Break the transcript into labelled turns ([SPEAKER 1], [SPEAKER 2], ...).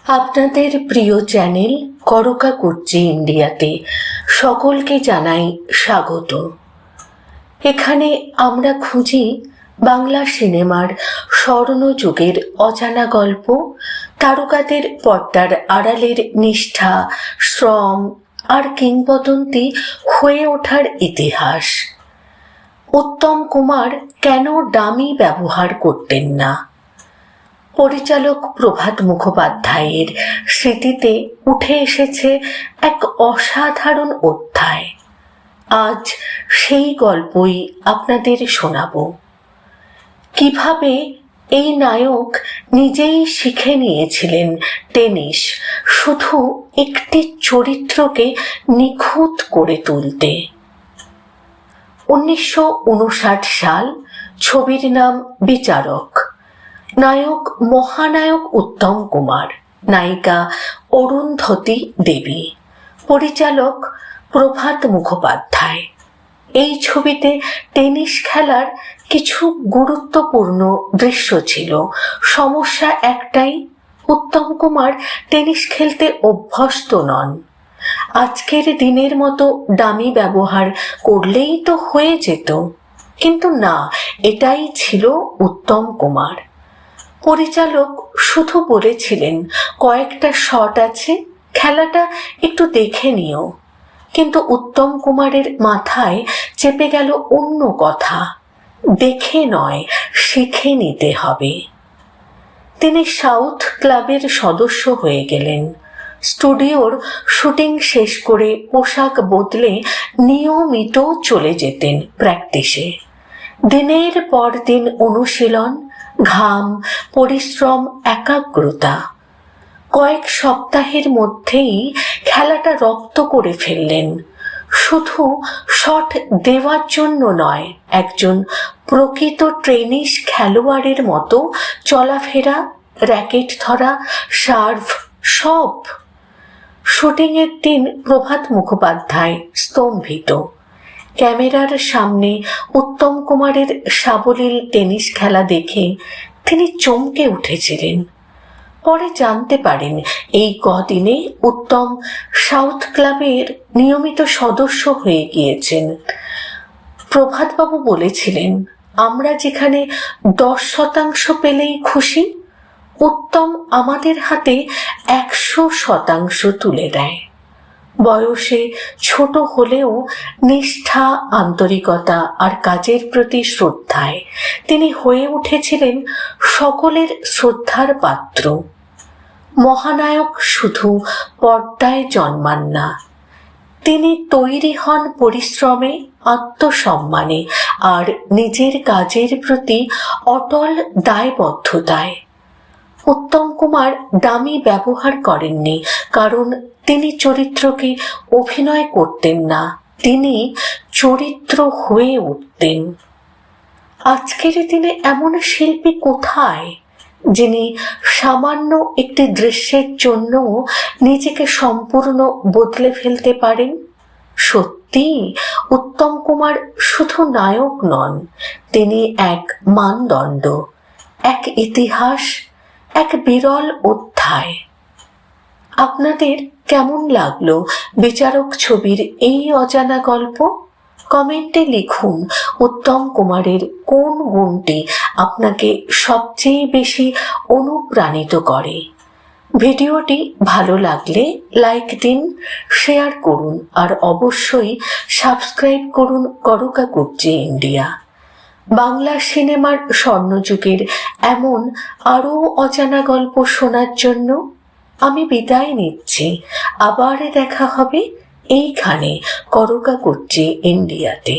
[SPEAKER 1] আপনাদের প্রিয় চ্যানেল করকা কুর্চি ইন্ডিয়াতে সকলকে জানাই স্বাগত। এখানে আমরা খুঁজি বাংলা সিনেমার স্বর্ণযুগের অজানা গল্প, তারকাদের পর্দার আড়ালের নিষ্ঠা, শ্রম আর কিংবদন্তি হয়ে ওঠার ইতিহাস। উত্তম কুমার কেন ডামি ব্যবহার করতেন না? পরিচালক প্রভাত মুখোপাধ্যায়ের স্মৃতিতে উঠে এসেছে এক অসাধারণ অধ্যায়। আজ সেই গল্পই আপনাদের শোনাব। কিভাবে এই নায়ক নিজেই শিখে নিয়েছিলেন টেনিস, শুধু একটি চরিত্রকে নিখুঁত করে তুলতে। 1959 সাল, ছবির নাম বিচারক। নায়ক মহানায়ক উত্তম কুমার, নায়িকা অরুন্ধতী দেবী, পরিচালক প্রভাত মুখোপাধ্যায়। এই ছবিতে টেনিস খেলার কিছু গুরুত্বপূর্ণ দৃশ্য ছিল। সমস্যা একটাই, উত্তম কুমার টেনিস খেলতে অভ্যস্ত নন। আজকের দিনের মতো ডামি ব্যবহার করলেই তো হয়ে যেত, কিন্তু না, এটাই ছিল উত্তম কুমার। পরিচালক শুধু বলেছিলেন কয়েকটা শট আছে, খেলাটা একটু দেখে নিও। কিন্তু উত্তম কুমারের মাথায় চেপে গেল অন্য কথা, দেখে নয়, শিখে নিতে হবে। তিনি সাউথ ক্লাবের সদস্য হয়ে গেলেন। স্টুডিওর শুটিং শেষ করে পোশাক বদলে নিয়মিত চলে যেতেন প্র্যাকটিসে। দিনের পর দিন অনুশীলন, ঘাম, পরিশ্রম, একাগ্রতা। কয়েক সপ্তাহের মধ্যেই খেলাটা রপ্ত করে ফেললেন। শুধু শট দেওয়ার জন্য নয়, একজন প্রকৃত টেনিস খেলোয়াড়ের মতো চলাফেরা, র্যাকেট ধরা, সার্ভ, সব। শুটিংয়ের দিন প্রভাত মুখোপাধ্যায় স্তম্ভিত। ক্যামেরার সামনে উত্তম কুমারের সাবলীল টেনিস খেলা দেখে তিনি চমকে উঠেছিলেন। পরে জানতে পারেন এই কদিনে উত্তম সাউথ ক্লাবের নিয়মিত সদস্য হয়ে গিয়েছেন। প্রভাতবাবু বলেছিলেন, আমরা যেখানে 10% পেলেই খুশি, উত্তম আমাদের হাতে 100% তুলে দেয়। বয়সে ছোট হলেও নিষ্ঠা, আন্তরিকতা আর কাজের প্রতি শ্রদ্ধায় তিনি হয়ে উঠেছিলেন সকলের শ্রদ্ধার পাত্র। মহানায়ক শুধু পর্দায় জন্মান না, তিনি তৈরি হন পরিশ্রমে, আত্মসম্মানে আর নিজের কাজের প্রতি অটল দায়বদ্ধতায়। উত্তম কুমার ডামি ব্যবহার করেননি কারণ তিনি চরিত্রকে অভিনয় করতেন না, তিনি চরিত্র হয়ে উঠতেন। আজকের দিনে এমন শিল্পী কোথায় যিনি সামান্য একটি দৃশ্যের জন্য নিজেকে সম্পূর্ণ বদলে ফেলতে পারেন? সত্যি উত্তম কুমার শুধু নায়ক নন, তিনি এক মানদণ্ড, এক ইতিহাস, এক বিরল অধ্যায়। আপনাদের কেমন লাগলো বিচারক ছবির এই অজানা গল্প? কমেন্টে লিখুন উত্তম কুমারের কোন গুণটি আপনাকে সবচেয়ে বেশি অনুপ্রাণিত করে। ভিডিওটি ভালো লাগলে লাইক দিন, শেয়ার করুন আর অবশ্যই সাবস্ক্রাইব করুন করকা কুর্চি ইন্ডিয়া। বাংলা সিনেমার স্বর্ণযুগের এমন আরও অজানা গল্প শোনার জন্য আমি বিদায় নিচ্ছি। আবার দেখা হবে এইখানে করকা কুর্চি ইন্ডিয়াতে।